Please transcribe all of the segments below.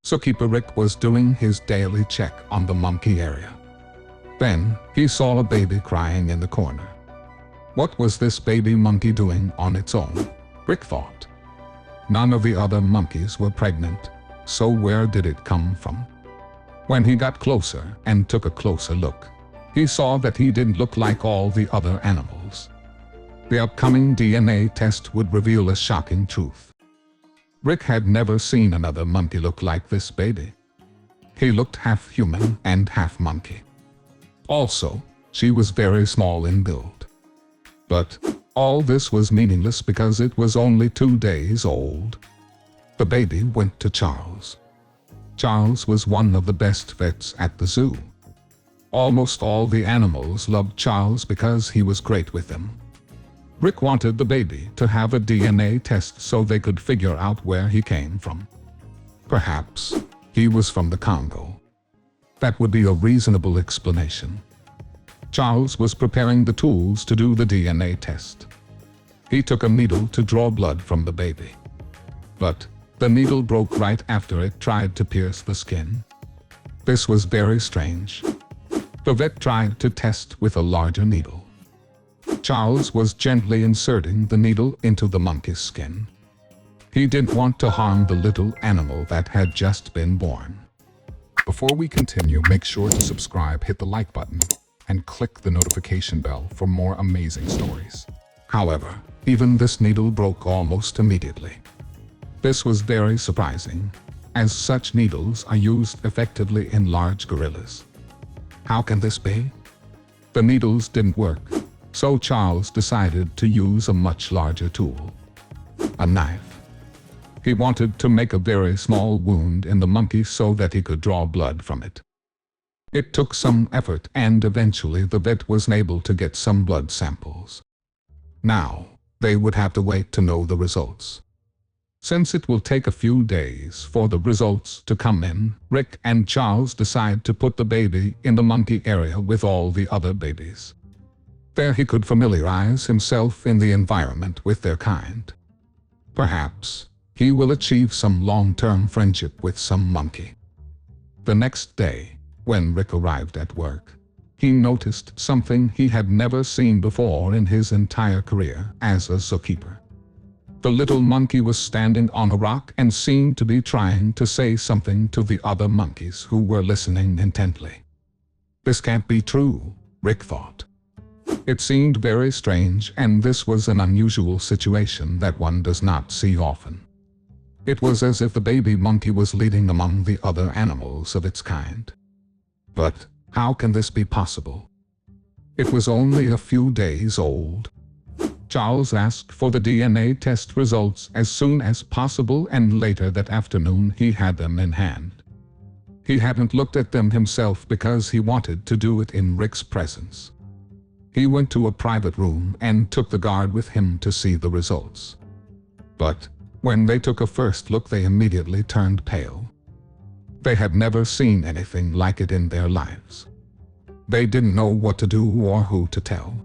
Zookeeper Rick was doing his daily check on the monkey area. Then, he saw a baby crying in the corner. What was this baby monkey doing on its own? Rick thought. None of the other monkeys were pregnant, so where did it come from? When he got closer and took a closer look, he saw that he didn't look like all the other animals. The upcoming DNA test would reveal a shocking truth. Rick had never seen another monkey look like this baby. He looked half human and half monkey. Also, she was very small in build. But all this was meaningless because it was only 2 days old. The baby went to Charles. Charles was one of the best vets at the zoo. Almost all the animals loved Charles because he was great with them. Rick wanted the baby to have a DNA test so they could figure out where he came from. Perhaps he was from the Congo. That would be a reasonable explanation. Charles was preparing the tools to do the DNA test. He took a needle to draw blood from the baby. But the needle broke right after it tried to pierce the skin. This was very strange. The vet tried to test with a larger needle. Charles was gently inserting the needle into the monkey's skin. He didn't want to harm the little animal that had just been born. Before we continue, make sure to subscribe, hit the like button, and click the notification bell for more amazing stories. However, even this needle broke almost immediately. This was very surprising, as such needles are used effectively in large gorillas. How can this be? The needles didn't work, so Charles decided to use a much larger tool. A knife. He wanted to make a very small wound in the monkey so that he could draw blood from it. It took some effort and eventually the vet was able to get some blood samples. Now, they would have to wait to know the results. Since it will take a few days for the results to come in, Rick and Charles decide to put the baby in the monkey area with all the other babies. There he could familiarize himself in the environment with their kind. Perhaps he will achieve some long-term friendship with some monkey. The next day, when Rick arrived at work, he noticed something he had never seen before in his entire career as a zookeeper. The little monkey was standing on a rock and seemed to be trying to say something to the other monkeys who were listening intently. This can't be true, Rick thought. It seemed very strange, and this was an unusual situation that one does not see often. It was as if the baby monkey was leading among the other animals of its kind. But how can this be possible? It was only a few days old. Charles asked for the DNA test results as soon as possible, and later that afternoon he had them in hand. He hadn't looked at them himself because he wanted to do it in Rick's presence. He went to a private room and took the guard with him to see the results. But when they took a first look, they immediately turned pale. They had never seen anything like it in their lives. They didn't know what to do or who to tell.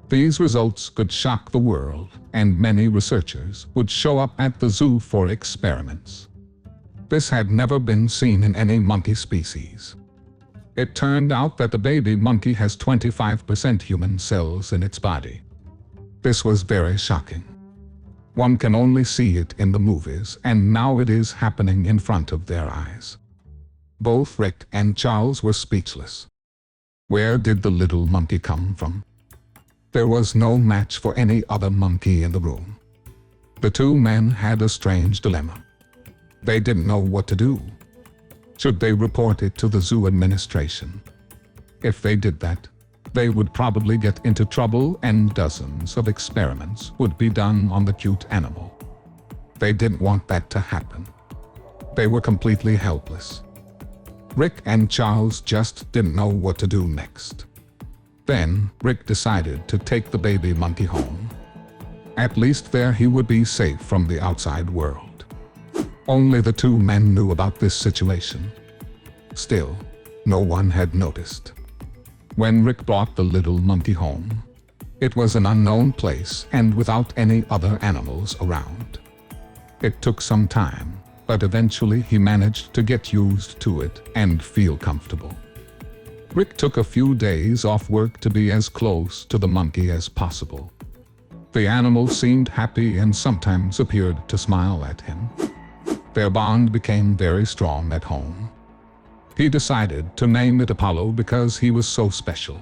These results could shock the world, and many researchers would show up at the zoo for experiments. This had never been seen in any monkey species. It turned out that the baby monkey has 25% human cells in its body. This was very shocking. One can only see it in the movies, and now it is happening in front of their eyes. Both Rick and Charles were speechless. Where did the little monkey come from? There was no match for any other monkey in the room. The two men had a strange dilemma. They didn't know what to do. Should they report it to the zoo administration? If they did that, they would probably get into trouble and dozens of experiments would be done on the cute animal. They didn't want that to happen. They were completely helpless. Rick and Charles just didn't know what to do next. Then, Rick decided to take the baby monkey home. At least there he would be safe from the outside world. Only the two men knew about this situation. Still, no one had noticed. When Rick brought the little monkey home, it was an unknown place and without any other animals around. It took some time, but eventually he managed to get used to it and feel comfortable. Rick took a few days off work to be as close to the monkey as possible. The animal seemed happy and sometimes appeared to smile at him. Their bond became very strong at home. He decided to name it Apollo because he was so special.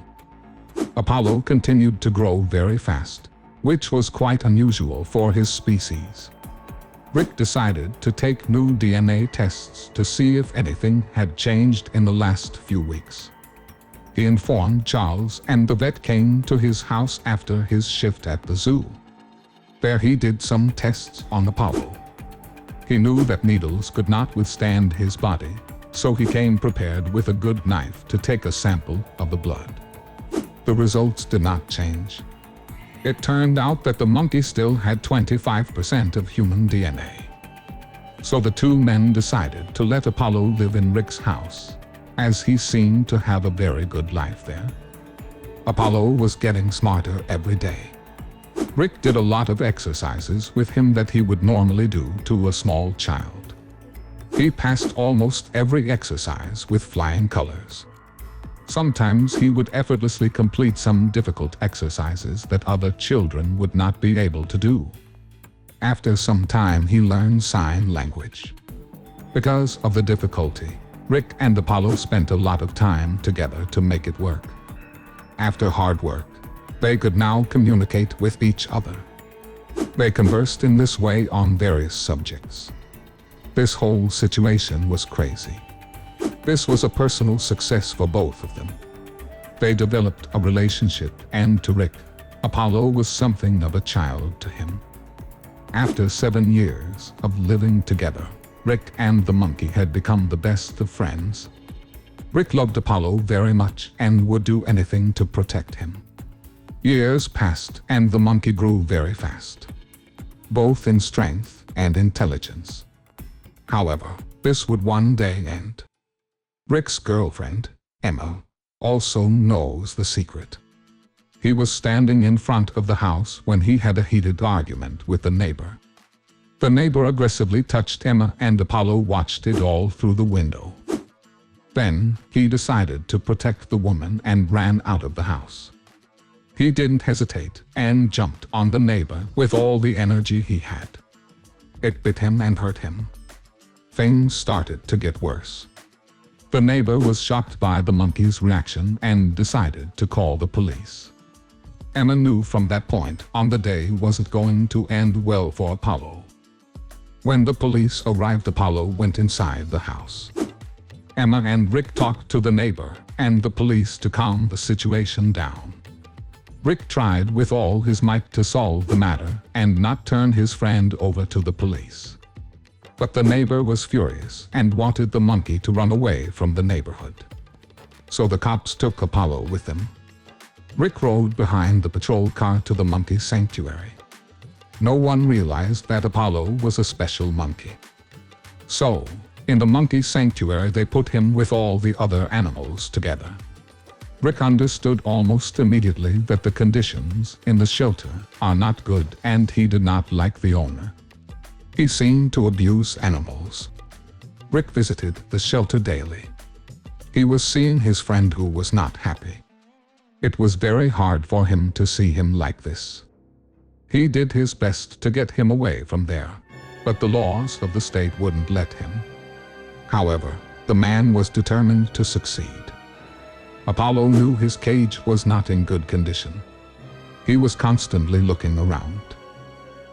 Apollo continued to grow very fast, which was quite unusual for his species. Rick decided to take new DNA tests to see if anything had changed in the last few weeks. He informed Charles, and the vet came to his house after his shift at the zoo. There he did some tests on Apollo. He knew that needles could not withstand his body, so he came prepared with a good knife to take a sample of the blood. The results did not change. It turned out that the monkey still had 25% of human DNA. So the two men decided to let Apollo live in Rick's house, as he seemed to have a very good life there. Apollo was getting smarter every day. Rick did a lot of exercises with him that he would normally do to a small child. He passed almost every exercise with flying colors. Sometimes he would effortlessly complete some difficult exercises that other children would not be able to do. After some time he learned sign language. Because of the difficulty, Rick and Apollo spent a lot of time together to make it work. After hard work, they could now communicate with each other. They conversed in this way on various subjects. This whole situation was crazy. This was a personal success for both of them. They developed a relationship, and to Rick, Apollo was something of a child to him. After 7 years of living together, Rick and the monkey had become the best of friends. Rick loved Apollo very much and would do anything to protect him. Years passed and the monkey grew very fast, both in strength and intelligence. However, this would one day end. Rick's girlfriend, Emma, also knows the secret. He was standing in front of the house when he had a heated argument with the neighbor. The neighbor aggressively touched Emma and Apollo watched it all through the window. Then, he decided to protect the woman and ran out of the house. He didn't hesitate and jumped on the neighbor with all the energy he had. It bit him and hurt him. Things started to get worse. The neighbor was shocked by the monkey's reaction and decided to call the police. Emma knew from that point on the day wasn't going to end well for Apollo. When the police arrived, Apollo went inside the house. Emma and Rick talked to the neighbor and the police to calm the situation down. Rick tried with all his might to solve the matter and not turn his friend over to the police. But the neighbor was furious and wanted the monkey to run away from the neighborhood. So the cops took Apollo with them. Rick rode behind the patrol car to the monkey sanctuary. No one realized that Apollo was a special monkey. So, in the monkey sanctuary they put him with all the other animals together. Rick understood almost immediately that the conditions in the shelter are not good and he did not like the owner. He seemed to abuse animals. Rick visited the shelter daily. He was seeing his friend who was not happy. It was very hard for him to see him like this. He did his best to get him away from there, but the laws of the state wouldn't let him. However, the man was determined to succeed. Apollo knew his cage was not in good condition. He was constantly looking around.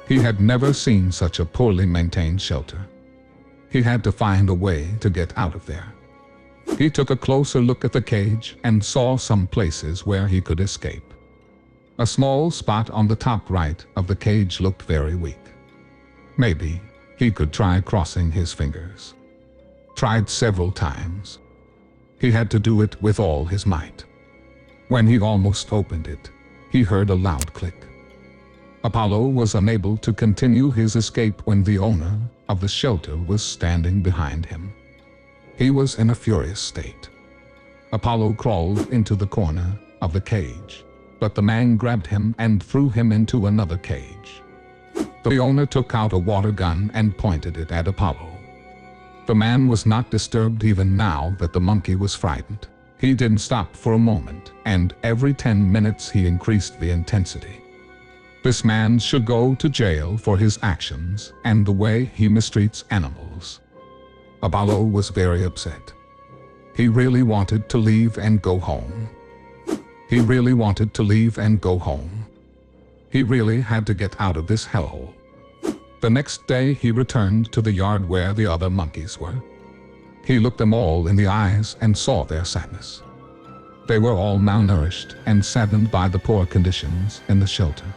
He had never seen such a poorly maintained shelter. He had to find a way to get out of there. He took a closer look at the cage and saw some places where he could escape. A small spot on the top right of the cage looked very weak. Maybe he could try crossing his fingers. Tried several times. He had to do it with all his might. When he almost opened it, he heard a loud click. Apollo was unable to continue his escape when the owner of the shelter was standing behind him. He was in a furious state. Apollo crawled into the corner of the cage, but the man grabbed him and threw him into another cage. The owner took out a water gun and pointed it at Apollo. The man was not disturbed even now that the monkey was frightened. He didn't stop for a moment, and every 10 minutes he increased the intensity. This man should go to jail for his actions and the way he mistreats animals. Apollo was very upset. He really wanted to leave and go home. He really wanted to leave and go home. He really had to get out of this hellhole. The next day he returned to the yard where the other monkeys were. He looked them all in the eyes and saw their sadness. They were all malnourished and saddened by the poor conditions in the shelter.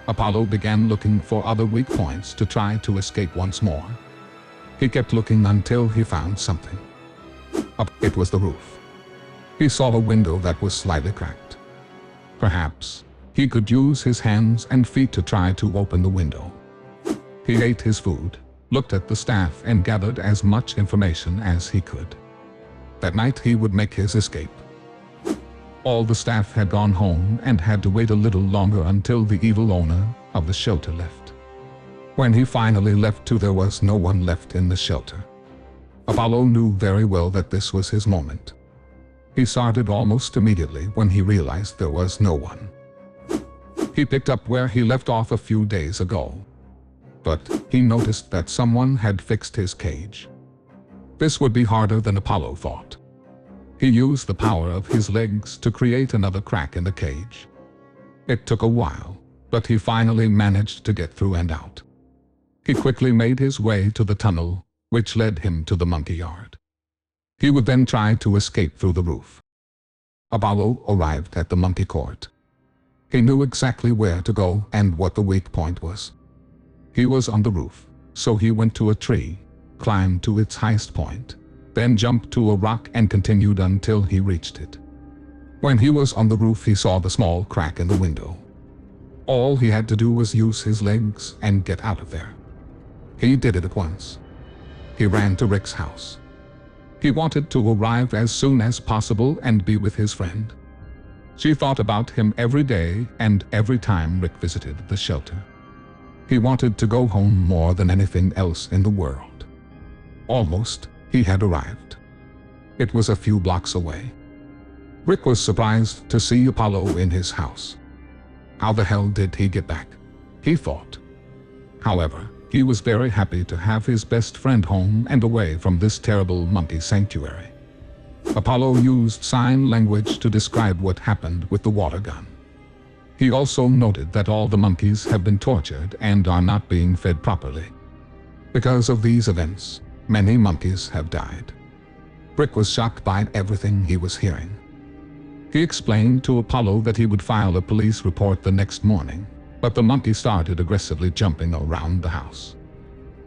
Apollo began looking for other weak points to try to escape once more. He kept looking until he found something. It was the roof. He saw a window that was slightly cracked. Perhaps he could use his hands and feet to try to open the window. He ate his food, looked at the staff and gathered as much information as he could. That night he would make his escape. All the staff had gone home and had to wait a little longer until the evil owner of the shelter left. When he finally left too, there was no one left in the shelter. Apollo knew very well that this was his moment. He started almost immediately when he realized there was no one. He picked up where he left off a few days ago. But he noticed that someone had fixed his cage. This would be harder than Apollo thought. He used the power of his legs to create another crack in the cage. It took a while, but he finally managed to get through and out. He quickly made his way to the tunnel, which led him to the monkey yard. He would then try to escape through the roof. Apollo arrived at the monkey court. He knew exactly where to go and what the weak point was. He was on the roof, so he went to a tree, climbed to its highest point, then jumped to a rock and continued until he reached it. When he was on the roof, he saw the small crack in the window. All he had to do was use his legs and get out of there. He did it at once. He ran to Rick's house. He wanted to arrive as soon as possible and be with his friend. She thought about him every day and every time Rick visited the shelter. He wanted to go home more than anything else in the world. Almost, he had arrived. It was a few blocks away. Rick was surprised to see Apollo in his house. How the hell did he get back? He thought. However, he was very happy to have his best friend home and away from this terrible monkey sanctuary. Apollo used sign language to describe what happened with the water gun. He also noted that all the monkeys have been tortured and are not being fed properly. Because of these events, many monkeys have died. Rick was shocked by everything he was hearing. He explained to Apollo that he would file a police report the next morning, but the monkey started aggressively jumping around the house.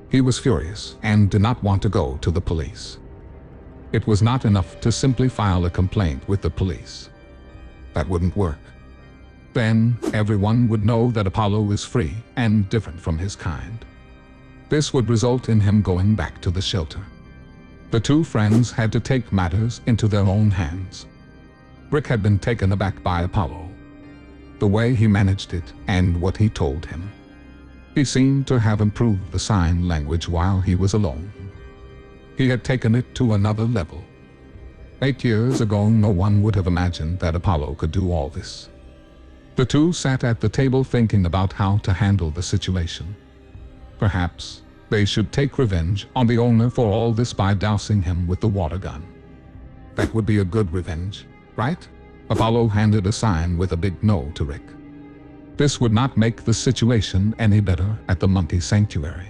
He was furious and did not want to go to the police. It was not enough to simply file a complaint with the police. That wouldn't work. Then, everyone would know that Apollo is free and different from his kind. This would result in him going back to the shelter. The two friends had to take matters into their own hands. Rick had been taken aback by Apollo. The way he managed it and what he told him. He seemed to have improved the sign language while he was alone. He had taken it to another level. 8 years ago, no one would have imagined that Apollo could do all this. The two sat at the table thinking about how to handle the situation. Perhaps they should take revenge on the owner for all this by dousing him with the water gun. That would be a good revenge, right? Apollo handed a sign with a big no to Rick. This would not make the situation any better at the monkey sanctuary.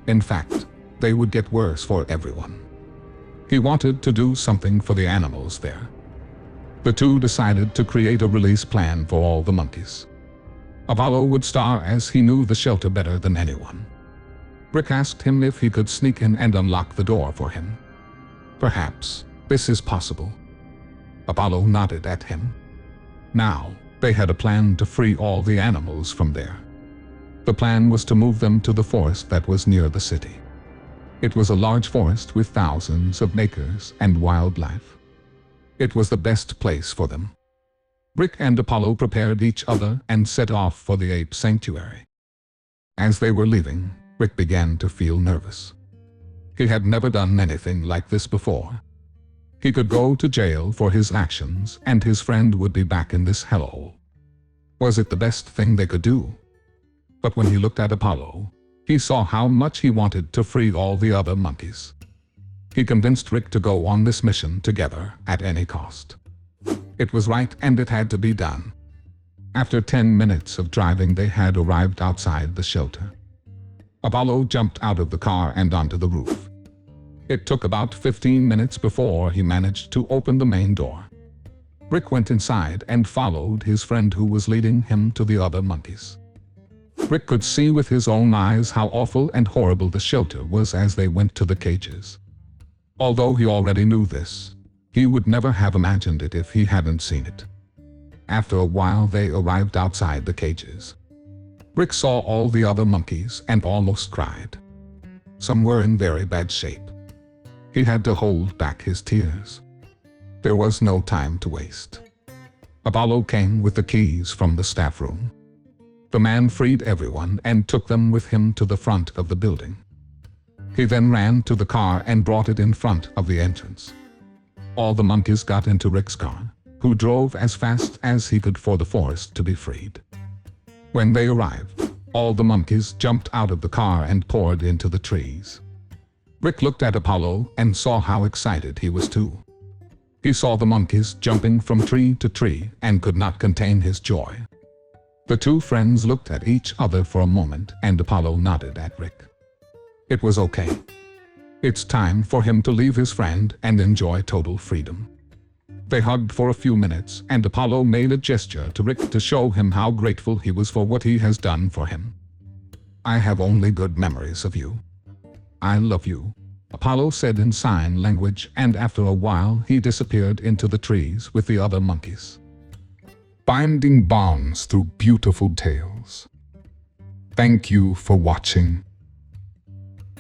In fact, they would get worse for everyone. He wanted to do something for the animals there. The two decided to create a release plan for all the monkeys. Apollo would star as he knew the shelter better than anyone. Rick asked him if he could sneak in and unlock the door for him. Perhaps this is possible. Apollo nodded at him. Now, they had a plan to free all the animals from there. The plan was to move them to the forest that was near the city. It was a large forest with thousands of acres and wildlife. It was the best place for them. Rick and Apollo prepared each other and set off for the ape sanctuary. As they were leaving, Rick began to feel nervous. He had never done anything like this before. He could go to jail for his actions, and his friend would be back in this hellhole. Was it the best thing they could do? But when he looked at Apollo, he saw how much he wanted to free all the other monkeys. He convinced Rick to go on this mission together at any cost. It was right, and it had to be done. After 10 minutes of driving, they had arrived outside the shelter. Apollo jumped out of the car and onto the roof. It took about 15 minutes before he managed to open the main door. Rick went inside and followed his friend, who was leading him to the other monkeys. Rick could see with his own eyes how awful and horrible the shelter was as they went to the cages. Although he already knew this, he would never have imagined it if he hadn't seen it. After a while, they arrived outside the cages. Rick saw all the other monkeys and almost cried. Some were in very bad shape. He had to hold back his tears. There was no time to waste. Apollo came with the keys from the staff room. The man freed everyone and took them with him to the front of the building. He then ran to the car and brought it in front of the entrance. All the monkeys got into Rick's car, who drove as fast as he could for the forest to be freed. When they arrived, all the monkeys jumped out of the car and poured into the trees. Rick looked at Apollo and saw how excited he was too. He saw the monkeys jumping from tree to tree and could not contain his joy. The two friends looked at each other for a moment, and Apollo nodded at Rick. It was okay. It's time for him to leave his friend and enjoy total freedom. They hugged for a few minutes, and Apollo made a gesture to Rick to show him how grateful he was for what he has done for him. "I have only good memories of you. I love you," Apollo said in sign language, and after a while he disappeared into the trees with the other monkeys. Binding bonds through beautiful tales. Thank you for watching.